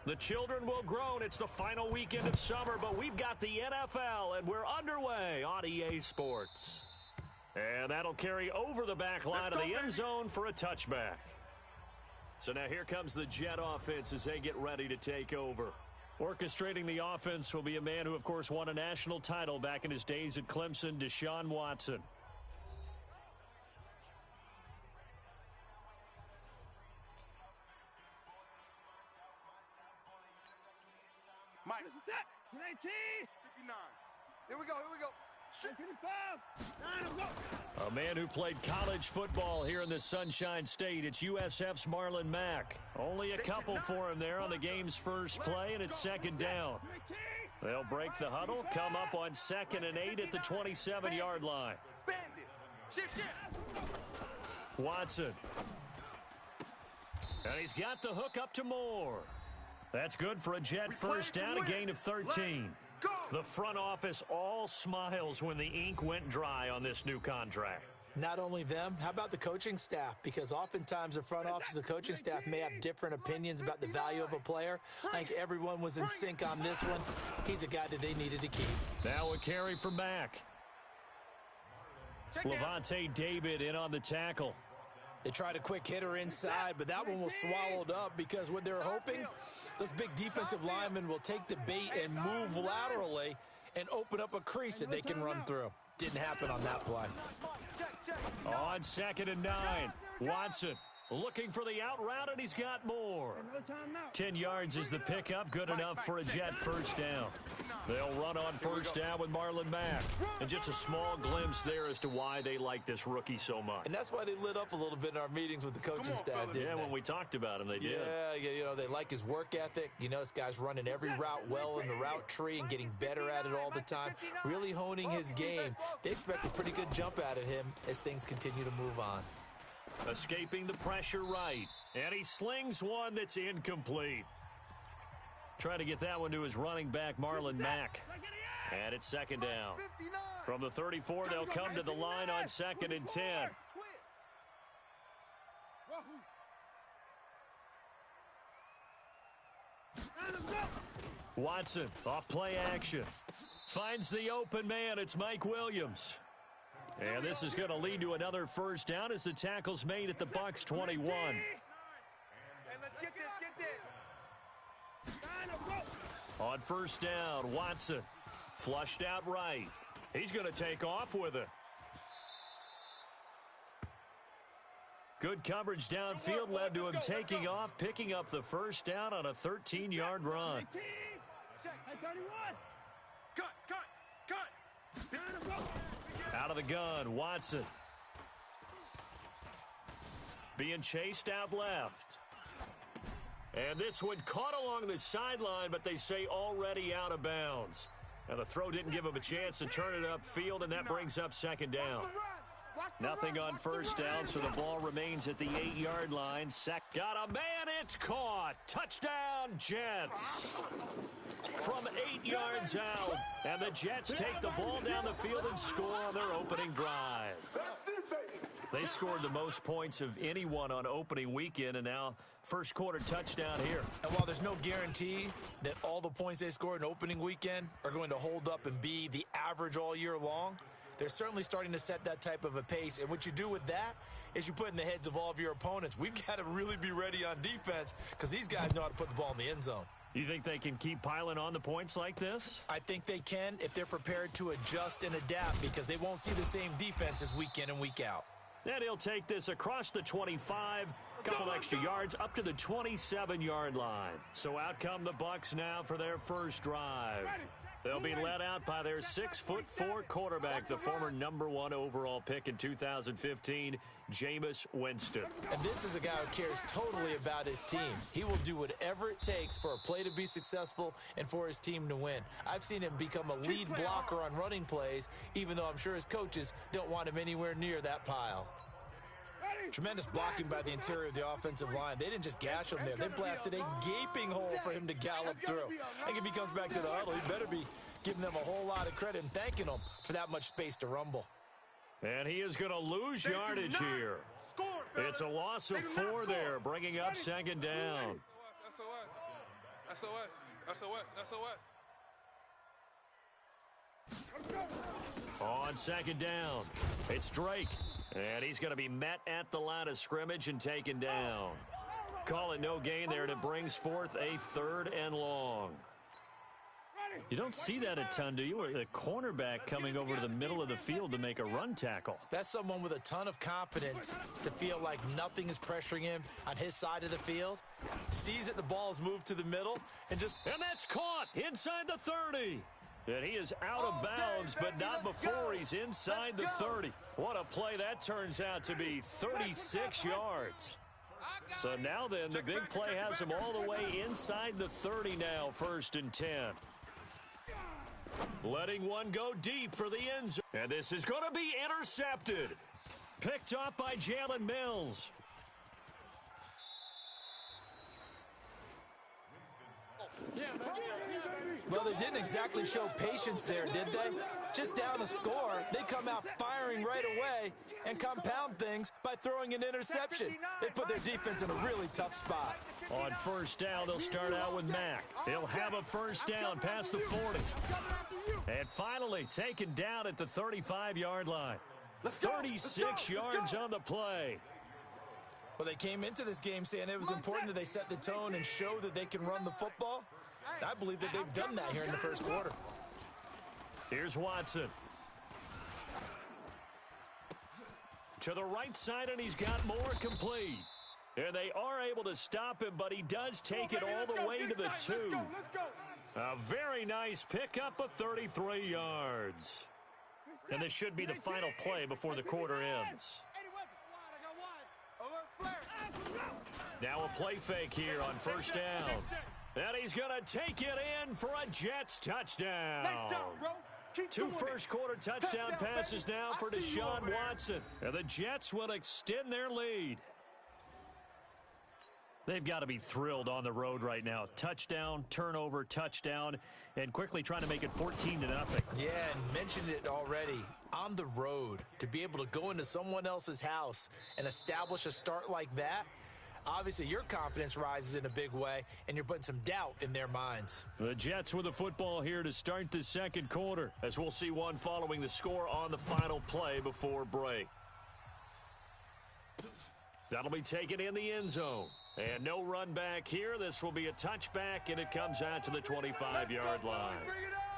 The children will groan. It's the final weekend of summer, but we've got the NFL, and we're underway on EA Sports. And that'll carry over the back line of the end zone for a touchback. So now here comes the Jet offense as they get ready to take over. Orchestrating the offense will be a man who, of course, won a national title back in his days at Clemson, Deshaun Watson. Mike, 19, 59. Here we go. Shoot. 55. A man who played college football here in the Sunshine State. It's USF's Marlon Mack. Only a couple for him there on the game's first play, and it's second down. They'll break the huddle, come up on 2nd and 8 at the 27-yard line. Shift. Watson. And he's got the hook up to Moore. That's good for a Jet first down, a gain of 13. The front office all smiles when the ink went dry on this new contract. Not only them, how about the coaching staff? Because oftentimes the front office, the coaching staff may have different opinions about the value of a player. I think everyone was in sync on this one. He's a guy that they needed to keep. Now a carry for Mack. Levante David in on the tackle. They tried a quick hitter inside, but that one was swallowed up because what they're hoping, those big defensive linemen will take the bait and move laterally and open up a crease that they can run through. Didn't happen on that play. On 2nd and 9, Watson looking for the out route, and he's got more. 10 yards is the pickup, good enough for a Jet first down. They'll run on first down with Marlon Mack. And just a small glimpse there as to why they like this rookie so much. And that's why they lit up a little bit in our meetings with the coaching staff, didn't they? Yeah, when we talked about him, they did. Yeah, you know, they like his work ethic. You know, this guy's running every route well in the route tree and getting better at it all the time. Really honing his game. They expect a pretty good jump out of him as things continue to move on. Escaping the pressure right. And he slings one that's incomplete. Trying to get that one to his running back, Marlon Mack. And it's second down. From the 34, they'll come to the line on 2nd and 10. Watson off play action. Finds the open man. It's Mike Williams. And this is going to lead to another first down as the tackle's made at the Bucs 21. Hey, let's get this. On first down, Watson flushed out right. He's going to take off with it. Good coverage downfield led to him taking off, picking up the first down on a 13-yard run. Out of the gun, Watson. Being chased out left. And this one caught along the sideline, but they say already out of bounds. And the throw didn't give him a chance to turn it upfield, and that brings up second down. Nothing on first down, so the ball remains at the 8-yard line. Got a man, it's caught. Touchdown, Jets. From 8 yards out, and the Jets take the ball down the field and score on their opening drive. They scored the most points of anyone on opening weekend, and now first quarter touchdown here. And while there's no guarantee that all the points they scored in opening weekend are going to hold up and be the average all year long, they're certainly starting to set that type of a pace. And what you do with that is you put in the heads of all of your opponents, we've got to really be ready on defense because these guys know how to put the ball in the end zone. You think they can keep piling on the points like this? I think they can if they're prepared to adjust and adapt because they won't see the same defenses week in and week out. Then he'll take this across the 25, a couple extra yards up to the 27-yard line. So out come the Bucs now for their first drive. They'll be led out by their 6'4" quarterback, the former #1 overall pick in 2015, Jameis Winston. And this is a guy who cares totally about his team. He will do whatever it takes for a play to be successful and for his team to win. I've seen him become a lead blocker on running plays, even though I'm sure his coaches don't want him anywhere near that pile. Tremendous blocking by the interior of the offensive line. They didn't just gash him there. They blasted a gaping hole for him to gallop through. I think if he comes back to the huddle, he better be giving them a whole lot of credit and thanking them for that much space to rumble. And he is going to lose yardage here. It's a loss of 4 there, bringing up second down. SOS, SOS, SOS. On second down, it's Drake. And he's going to be met at the line of scrimmage and taken down. Call it no gain there, and it brings forth a 3rd and long. You don't see that a ton, do you? The cornerback coming over to the middle of the field to make a run tackle. That's someone with a ton of confidence to feel like nothing is pressuring him on his side of the field. Sees that the ball's moved to the middle and just... And that's caught inside the 30. And he is out of bounds, but not before he's inside the 30. What a play that turns out to be, 36 yards. So now then, the big play has him all the way inside the 30 now, 1st and 10. Letting one go deep for the end zone. And this is going to be intercepted. Picked up by Jalen Mills. Well, they didn't exactly show patience there, did they? Just down a score, they come out firing right away and compound things by throwing an interception. They put their defense in a really tough spot. On 1st down, they'll start out with Mack. He'll have a 1st down past the 40. And finally taken down at the 35-yard line. 36 yards on the play. Well, they came into this game saying it was important that they set the tone and show that they can run the football. I believe that they've done that here in the 1st quarter. Here's Watson. To the right side, and he's got more complete. And they are able to stop him, but he does take it all the way to the 2. A very nice pickup of 33 yards. And this should be the final play before the quarter ends. Now a play fake here on 1st down. And he's going to take it in for a Jets touchdown. 2 first-quarter touchdown passes now for Deshaun Watson. And the Jets will extend their lead. They've got to be thrilled on the road right now. Touchdown, turnover, touchdown, and quickly trying to make it 14-0. Yeah, and mentioned it already. On the road, to be able to go into someone else's house and establish a start like that, obviously your confidence rises in a big way, and you're putting some doubt in their minds. The Jets with the football here to start the 2nd quarter, as we'll see one following the score on the final play before break. That'll be taken in the end zone. And no run back here. This will be a touchback, and it comes out to the 25-yard line.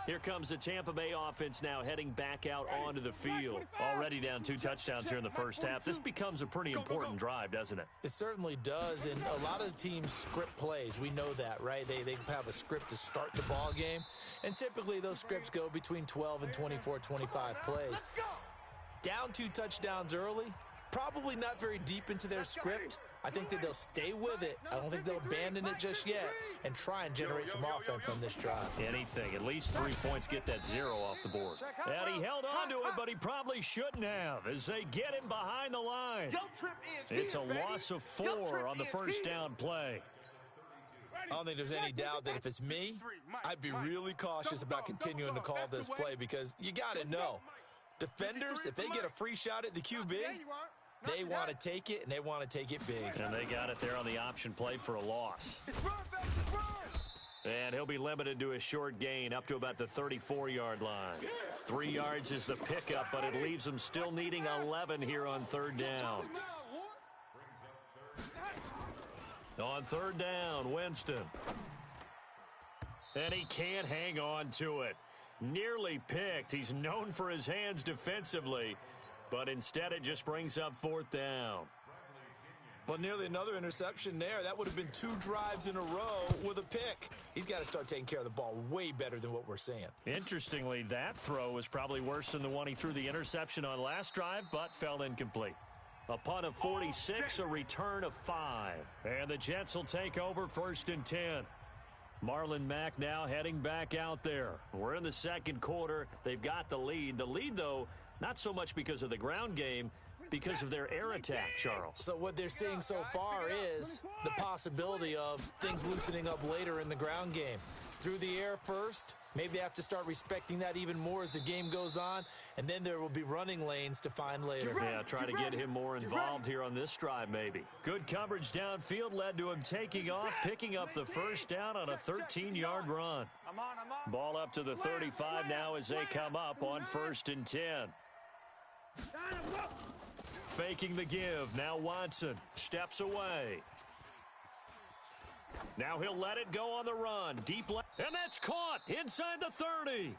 Here comes the Tampa Bay offense now heading back out onto the field. Already down 2 touchdowns here in the 1st half. This becomes a pretty important drive, doesn't it? It certainly does, and a lot of teams script plays. We know that, right? They have a script to start the ball game, and typically those scripts go between 12 and 24, 25 plays. Down 2 touchdowns early, probably not very deep into their script. I think that they'll stay with it. I don't think they'll abandon it just yet and try and generate some offense on this drive. Anything. At least 3 points, get that 0 off the board. And he held on to it, but he probably shouldn't have as they get him behind the line. It's a loss of 4 on the 1st down play. I don't think there's any doubt that if it's me, I'd be really cautious about continuing to call this play because you got to know, defenders, if they get a free shot at the QB, they want to take it, and they want to take it big. And they got it there on the option play for a loss. And he'll be limited to a short gain up to about the 34-yard line. 3 yards is the pickup, but it leaves them still needing 11 here on 3rd down. On 3rd down, Winston. And he can't hang on to it. Nearly picked. He's known for his hands defensively. But instead, it just brings up 4th down. Well, nearly another interception there. That would have been 2 drives in a row with a pick. He's got to start taking care of the ball way better than what we're seeing. Interestingly, that throw was probably worse than the one he threw the interception on last drive, but fell incomplete. A punt of 46, a return of 5. And the Jets will take over 1st and 10. Marlon Mack now heading back out there. We're in the 2nd quarter. They've got the lead. The lead, though, not so much because of the ground game, because of their air attack, Charles. So what they're seeing so far is the possibility of things loosening up later in the ground game. through the air first. Maybe they have to start respecting that even more as the game goes on, and then there will be running lanes to find later. Yeah, try to get him more involved here on this drive maybe. Good coverage downfield led to him taking off, picking up the first down on a 13-yard run. Ball up to the 35 now as they come up on 1st and 10. Faking the give. Now Watson steps away. Now he'll let it go on the run. Deep left. And that's caught inside the 30.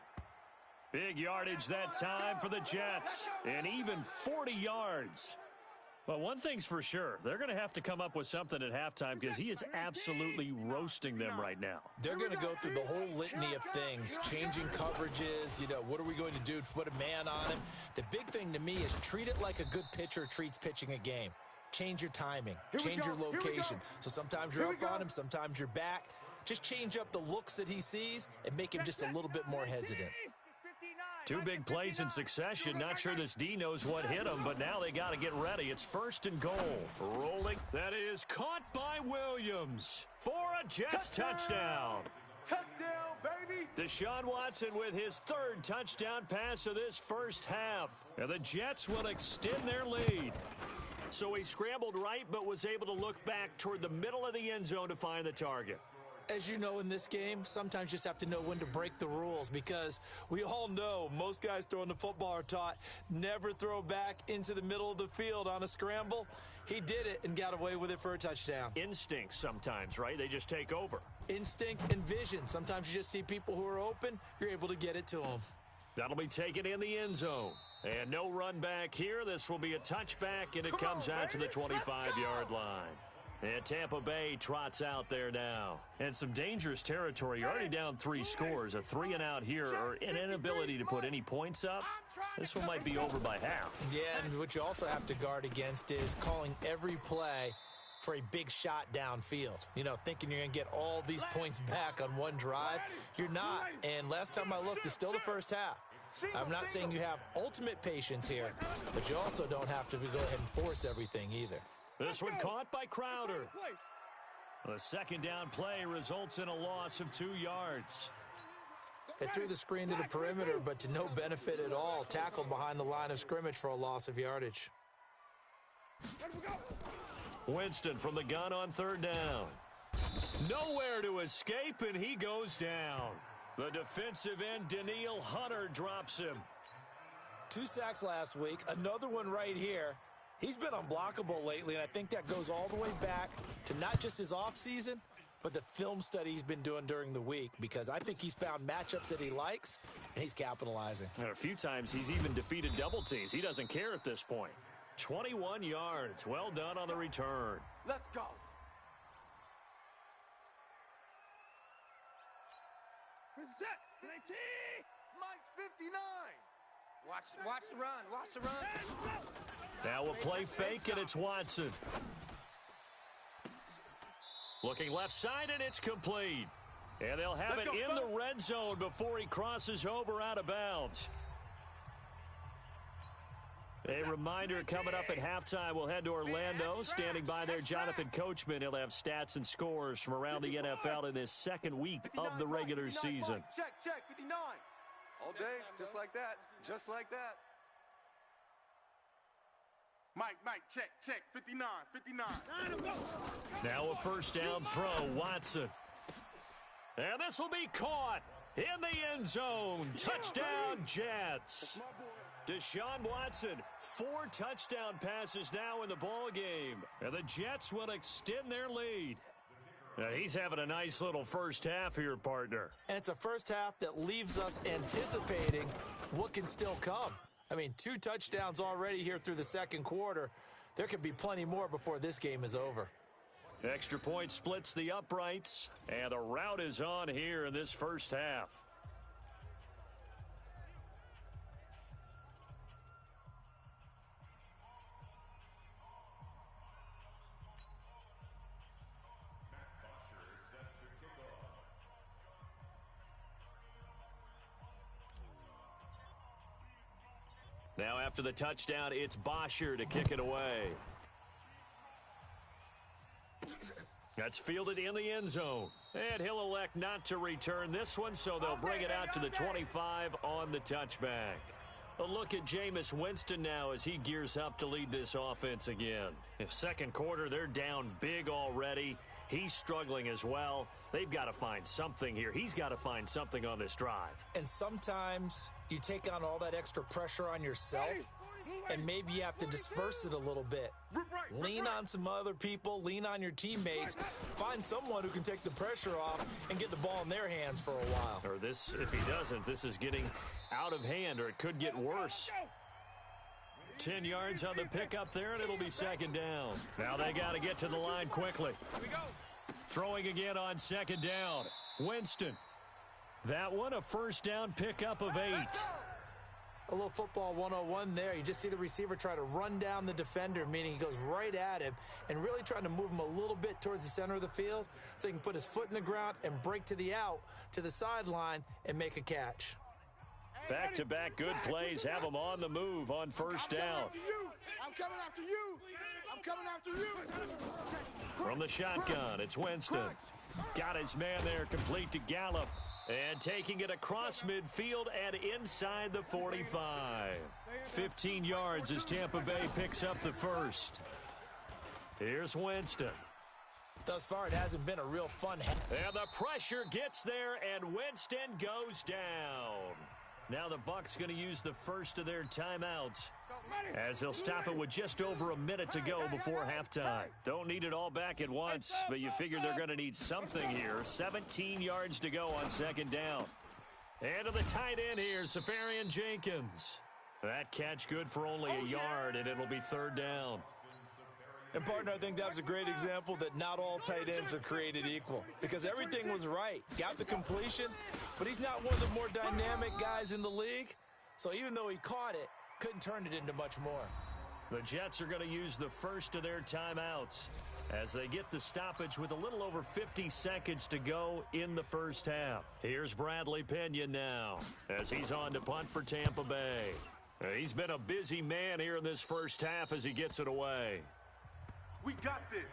Big yardage that time for the Jets. And even 40 yards. But one thing's for sure. They're going to have to come up with something at halftime because he is absolutely roasting them right now. They're going to go through the whole litany of things, changing coverages, what are we going to do to put a man on him? The big thing to me is treat it like a good pitcher treats pitching a game. Change your timing, change your location. So sometimes you're up on him, sometimes you're back. Just change up the looks that he sees and make him just a little bit more hesitant. 2 big plays in succession. Not sure this D knows what hit him, but now they got to get ready. It's 1st and goal. Rolling. That is caught by Williams for a Jets touchdown. Touchdown, baby! Deshaun Watson with his 3rd touchdown pass of this first half. And the Jets will extend their lead. So he scrambled right, but was able to look back toward the middle of the end zone to find the target. As you know in this game, sometimes you just have to know when to break the rules because we all know most guys throwing the football are taught never throw back into the middle of the field on a scramble. He did it and got away with it for a touchdown. Instinct sometimes, right? They just take over. Instinct and vision. Sometimes you just see people who are open, you're able to get it to them. That'll be taken in the end zone. And no run back here. This will be a touchback, and it comes out to the 25-yard line. And Tampa Bay trots out there now. And some dangerous territory. You're already down 3 scores. A 3-and-out here, or an inability to put any points up. This one might be over by half. Yeah, and what you also have to guard against is calling every play for a big shot downfield. Thinking you're going to get all these points back on one drive. You're not. And last time I looked, it's still the first half. I'm not saying you have ultimate patience here, but you also don't have to go ahead and force everything either. This one caught by Crowder. The 2nd down play results in a loss of 2 yards. They threw the screen to the perimeter, but to no benefit at all. Tackled behind the line of scrimmage for a loss of yardage. Winston from the gun on 3rd down. Nowhere to escape, and he goes down. The defensive end, Daniil Hunter, drops him. 2 sacks last week, another one right here. He's been unblockable lately, and I think that goes all the way back to not just his offseason, but the film study he's been doing during the week, because I think he's found matchups that he likes, and he's capitalizing. And a few times he's even defeated double teams. He doesn't care at this point. 21 yards. Well done on the return. Let's go. Set. Mike's 59. Watch the run. Watch the run. Now we'll play fake, and it's Watson. Looking left side, and it's complete. And they'll have it in the red zone before he crosses over out of bounds. A reminder coming up at halftime, we'll head to Orlando. Standing by there, Jonathan Coachman. He'll have stats and scores from around the NFL in this 2nd week of the regular season. Check, 59. All day, just like that. Just like that. Mike, check, 59. Now a 1st down throw, Watson. And this will be caught in the end zone. Touchdown, Jets. Deshaun Watson, 4 touchdown passes now in the ball game. And the Jets will extend their lead. Now he's having a nice little first half here, partner. And it's a first half that leaves us anticipating what can still come. 2 touchdowns already here through the 2nd quarter. There could be plenty more before this game is over. Extra point splits the uprights, and the route is on here in this first half. Now after the touchdown, it's Bosher to kick it away. That's fielded in the end zone. And he'll elect not to return this one, so they'll bring it out to the 25 on the touchback. A look at Jameis Winston now as he gears up to lead this offense again. If second quarter, they're down big already. He's struggling as well. They've got to find something here. He's got to find something on this drive. And sometimes you take on all that extra pressure on yourself, and maybe you have to disperse it a little bit. Lean on some other people, lean on your teammates, find someone who can take the pressure off and get the ball in their hands for a while. Or this, if he doesn't, this is getting out of hand, or it could get worse. 10 yards on the pickup there, and it'll be second down. Now they got to get to the line quickly. Throwing again on second down. Winston. That one, a first down pickup of 8. A little football 101 there. You just see the receiver try to run down the defender, meaning he goes right at him and really trying to move him a little bit towards the center of the field so he can put his foot in the ground and break to the out, to the sideline, and make a catch. Back-to-back good plays have him on the move on first down. I'm coming after you. I'm coming after you. From the shotgun, it's Winston. Got his man there, complete to Gallup. And taking it across midfield and inside the 45. 15 yards as Tampa Bay picks up the first. Here's Winston. Thus far, it hasn't been a real fun. And the pressure gets there, and Winston goes down. Now the Bucs going to use the first of their timeouts, as they'll stop it with just over a minute to go before halftime. Don't need it all back at once, but you figure they're going to need something here. 17 yards to go on second down. And to the tight end here, Safarian Jenkins. That catch good for only a yard, and it'll be third down. And, partner, I think that was a great example that not all tight ends are created equal, because everything was right. Got the completion, but he's not one of the more dynamic guys in the league. So even though he caught it, couldn't turn it into much more. The Jets are going to use the first of their timeouts as they get the stoppage with a little over 50 seconds to go in the first half. Here's Bradley Pinion now as he's on to punt for Tampa Bay. He's been a busy man here in this first half as he gets it away. We got this.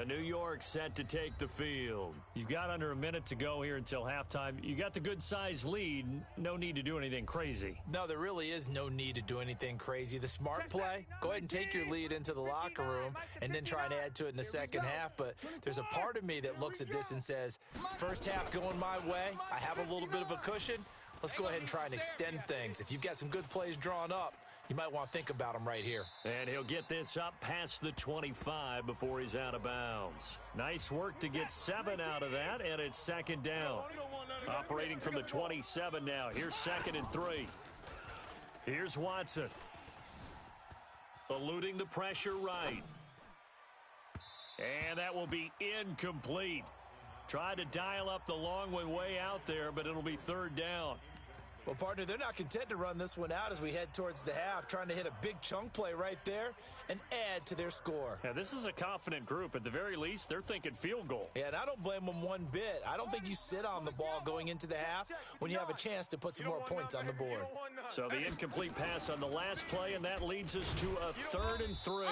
New York set to take the field. You've got under a minute to go here until halftime. You got the good-sized lead. No need to do anything crazy. No, there really is no need to do anything crazy. The smart play, go ahead and take your lead into the locker room and then try and add to it in the second half. But there's a part of me that looks at this and says, first half going my way. I have a little bit of a cushion. Let's go ahead and try and extend things. If you've got some good plays drawn up, you might want to think about him right here. And he'll get this up past the 25 before he's out of bounds. Nice work to get 7 out of that, and it's second down. Operating from the 27 now. Here's second and 3. Here's Watson. Eluding the pressure right. And that will be incomplete. Tried to dial up the long way out there, but it'll be third down. Well, partner, they're not content to run this one out as we head towards the half, trying to hit a big chunk play right there and add to their score. Yeah, this is a confident group. At the very least, they're thinking field goal. Yeah, and I don't blame them one bit. I don't think you sit on the ball going into the half when you have a chance to put some more points on the board. So the incomplete pass on the last play, and that leads us to a third and 3.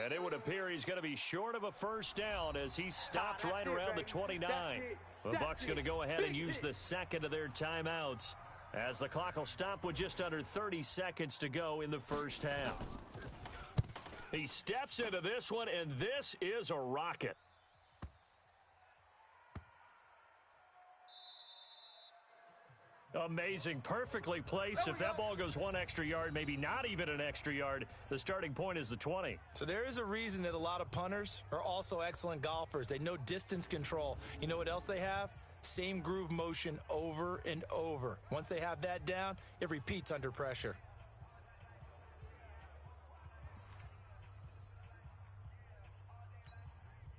And it would appear he's going to be short of a first down as he stopped right around the 29. The Bucs going to go ahead and use the second of their timeouts, as the clock will stop with just under 30 seconds to go in the first half. He steps into this one, and this is a rocket. Amazing, perfectly placed. If that ball goes one extra yard, maybe not even an extra yard, the starting point is the 20. So there is a reason that a lot of punters are also excellent golfers. They know distance control. You know what else they have? Same groove motion over and over. Once they have that down, it repeats under pressure.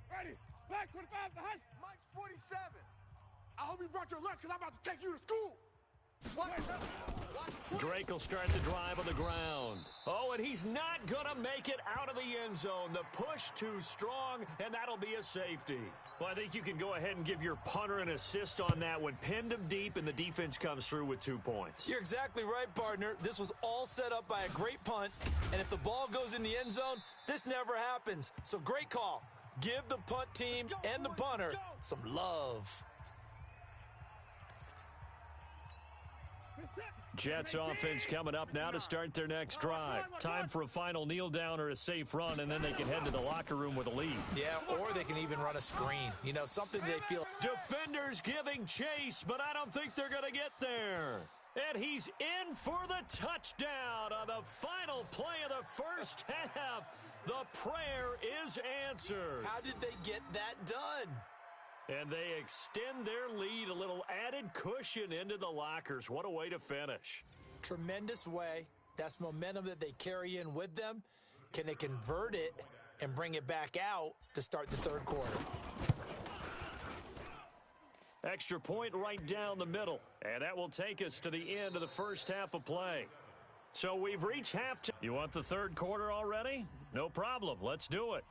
Ready, back 25 behind. Mike's 47. I hope you brought your lunch because I'm about to take you to school. Drake will start the drive on the ground. Oh, and he's not going to make it out of the end zone. The push too strong, and that'll be a safety. Well, I think you can go ahead and give your punter an assist on that one. Pinned him deep, and the defense comes through with 2 points. You're exactly right, partner. This was all set up by a great punt, and if the ball goes in the end zone, this never happens. So great call. Give the punt team and the punter some love. Jets offense coming up now to start their next drive. Time for a final kneel down or a safe run, and then they can head to the locker room with a lead. Yeah, or they can even run a screen. You know, something they feel. Defenders giving chase, but I don't think they're going to get there. And he's in for the touchdown on the final play of the first half. The prayer is answered. How did they get that done? And they extend their lead, a little added cushion into the lockers. What a way to finish. Tremendous way. That's momentum that they carry in with them. Can they convert it and bring it back out to start the third quarter? Extra point right down the middle. And that will take us to the end of the first half of play. So we've reached halftime. You want the third quarter already? No problem. Let's do it.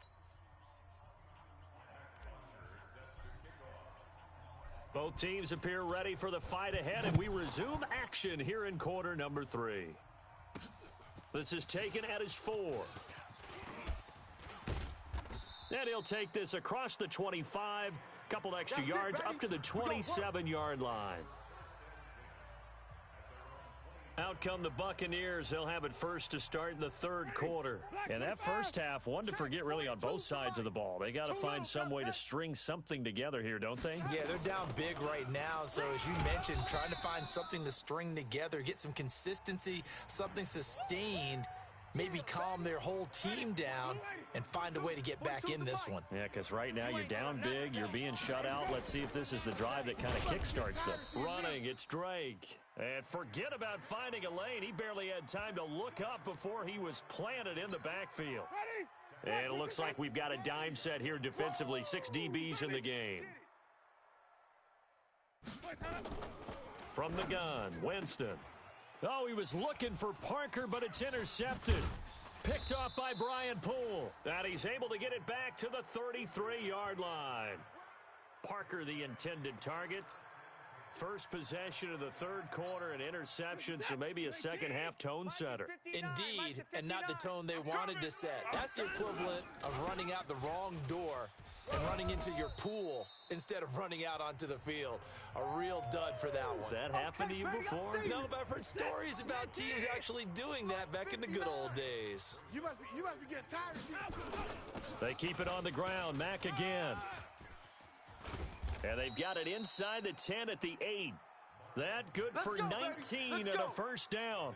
Both teams appear ready for the fight ahead, and we resume action here in quarter number 3. This is taken at his 4. And he'll take this across the 25, couple extra yards up to the 27-yard line. Out come the Buccaneers. They'll have it first to start in the third quarter. And that first half, one to forget really on both sides of the ball. They got to find some way to string something together here, don't they? Yeah, they're down big right now. So as you mentioned, trying to find something to string together, get some consistency, something sustained, maybe calm their whole team down and find a way to get back in this one. Yeah, because right now you're down big, you're being shut out. Let's see if this is the drive that kind of kickstarts them. Running, it's Drake. And forget about finding a lane. He barely had time to look up before he was planted in the backfield. And it looks like we've got a dime set here defensively. 6 DBs in the game. From the gun, Winston. Oh, he was looking for Parker, but it's intercepted. Picked off by Brian Poole. And he's able to get it back to the 33-yard line. Parker, the intended target. First possession of the third quarter, an interception, so maybe a second-half tone setter. Indeed, and not the tone they wanted to set. That's the equivalent of running out the wrong door and running into your pool instead of running out onto the field. A real dud for that one. Has that happened to you before? No, but I've heard stories about teams actually doing that back in the good old days. You must be getting tired. They keep it on the ground. Mack again. And they've got it inside the 10 at the 8. That good for 19 and a first down.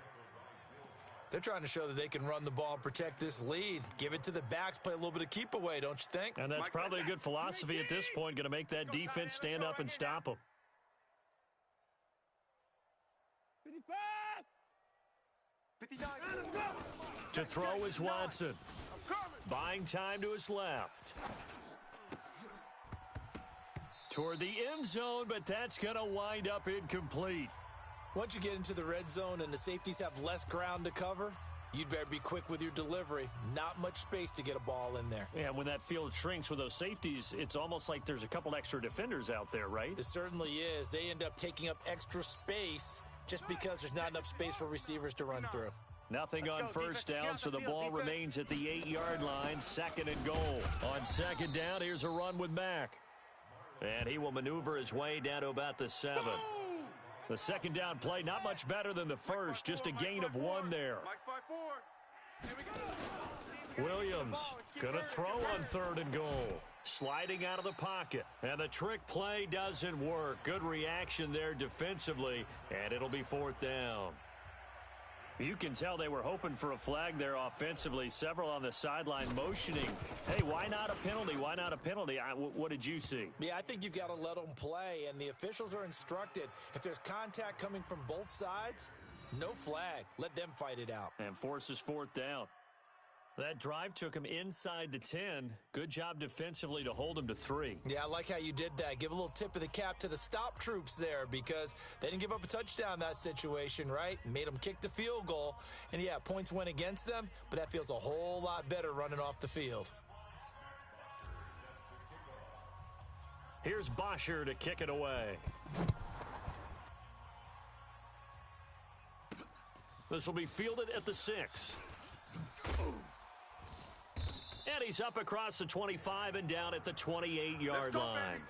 They're trying to show that they can run the ball and protect this lead. Give it to the backs, play a little bit of keep away, don't you think? And that's probably a good philosophy at this point, going to make that defense stand up and stop them. 59. To throw is Watson. Buying time to his left. Toward the end zone, but that's going to wind up incomplete. Once you get into the red zone and the safeties have less ground to cover, you'd better be quick with your delivery. Not much space to get a ball in there. Yeah, when that field shrinks with those safeties, it's almost like there's a couple extra defenders out there, right? It certainly is. They end up taking up extra space just because there's not enough space for receivers to run through. Nothing on first down, so the ball remains at the 8-yard line, 2nd and goal. On second down, here's a run with Mack. And he will maneuver his way down to about the 7. The second down play, not much better than the first, just a gain of 1 there. Williams going to throw on 3rd and goal. Sliding out of the pocket. And the trick play doesn't work. Good reaction there defensively, and it'll be 4th down. You can tell they were hoping for a flag there offensively. Several on the sideline motioning. Hey, why not a penalty? Why not a penalty? What did you see? Yeah, I think you've got to let them play, and the officials are instructed. If there's contact coming from both sides, no flag. Let them fight it out. And forces 4th down. That drive took him inside the 10. Good job defensively to hold him to 3. Yeah, I like how you did that. Give a little tip of the cap to the stop troops there because they didn't give up a touchdown in that situation, right? Made them kick the field goal. And, yeah, points went against them, but that feels a whole lot better running off the field. Here's Bosher to kick it away. This will be fielded at the 6. And he's up across the 25 and down at the 28-yard line.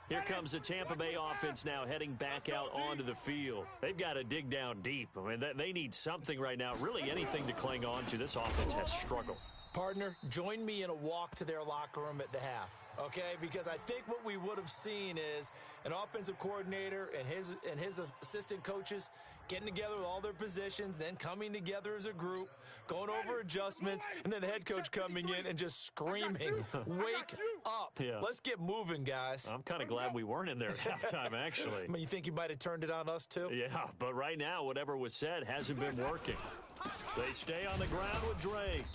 Here comes the Tampa Bay offense now heading back out onto the field. They've got to dig down deep. I mean, they need something right now, really anything to cling on to. This offense has struggled. Partner, join me in a walk to their locker room at the half, okay? Because I think what we would have seen is an offensive coordinator and his assistant coaches getting together with all their positions, then coming together as a group, going over adjustments, and then the head coach coming in and just screaming, wake up. Yeah. Let's get moving, guys. I'm kind of glad we weren't in there at halftime, actually. I mean, you think you might have turned it on us, too? Yeah, but right now, whatever was said hasn't been working. They stay on the ground with Drake.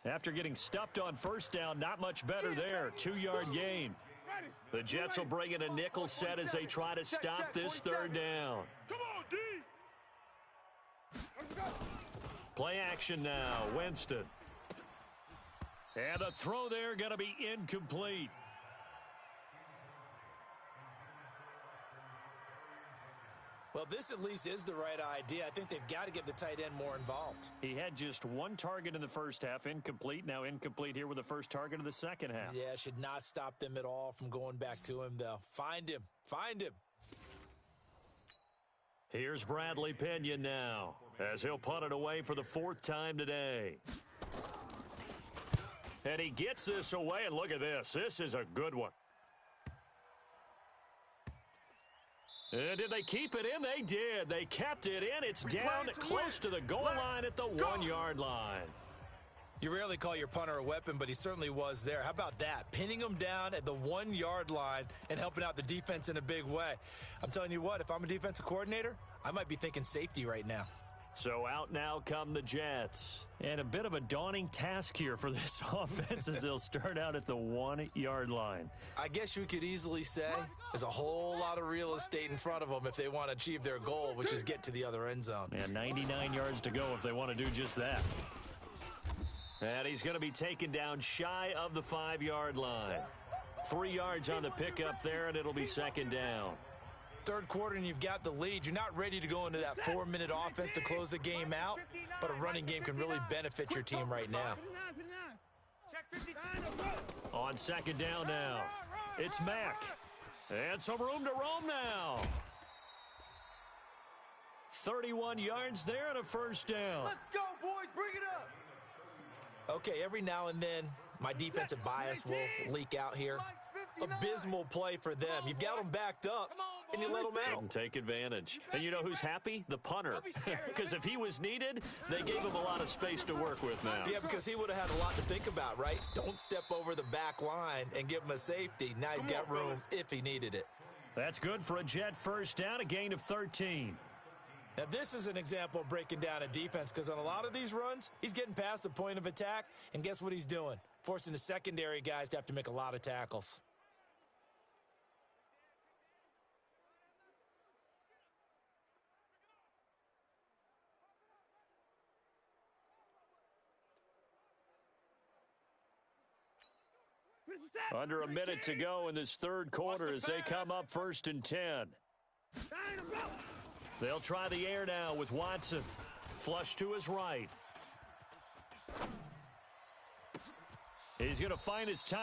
After getting stuffed on first down, not much better there. 2-yard gain. The Jets will bring in a nickel set as they try to stop this third down. Come on, D. Play action now. Winston. And the throw there going to be incomplete. Well, this at least is the right idea. I think they've got to get the tight end more involved. He had just one target in the first half, incomplete. Now incomplete here with the first target of the second half. Yeah, should not stop them at all from going back to him, though. Find him. Find him. Here's Bradley Pinion now as he'll punt it away for the 4th time today. And he gets this away, and look at this. This is a good one. And did they keep it in? They did. They kept it in. It's down close to the goal line at the 1-yard line. You rarely call your punter a weapon, but he certainly was there. How about that? Pinning him down at the 1-yard line and helping out the defense in a big way. I'm telling you what, if I'm a defensive coordinator, I might be thinking safety right now. So out now come the Jets. And a bit of a daunting task here for this offense as they'll start out at the 1-yard line. I guess you could easily say there's a whole lot of real estate in front of them if they want to achieve their goal, which is get to the other end zone. And 99 yards to go if they want to do just that. And he's going to be taken down shy of the 5-yard line. 3 yards on the pickup there, and it'll be second down. Third quarter and you've got the lead. You're not ready to go into that 4-minute offense to close the game out, but a running game can really benefit your team right now. On second down now, it's Mack. And some room to roam now. 31 yards there and a first down. Let's go, boys. Bring it up. Okay, every now and then, my defensive bias will leak out here. Abysmal play for them. You've got them backed up, and you let them out. Didn't take advantage. And you know who's happy? The punter. Because if he was needed, they gave him a lot of space to work with now. Yeah, because he would have had a lot to think about, right? Don't step over the back line and give him a safety. Now he's got room if he needed it. That's good for a Jet first down, a gain of 13. Now, this is an example of breaking down a defense because on a lot of these runs, he's getting past the point of attack, and guess what he's doing? Forcing the secondary guys to have to make a lot of tackles. Under a minute to go in this third quarter as they come up 1st and 10. They'll try the air now with Watson. Flush to his right. He's going to find his time.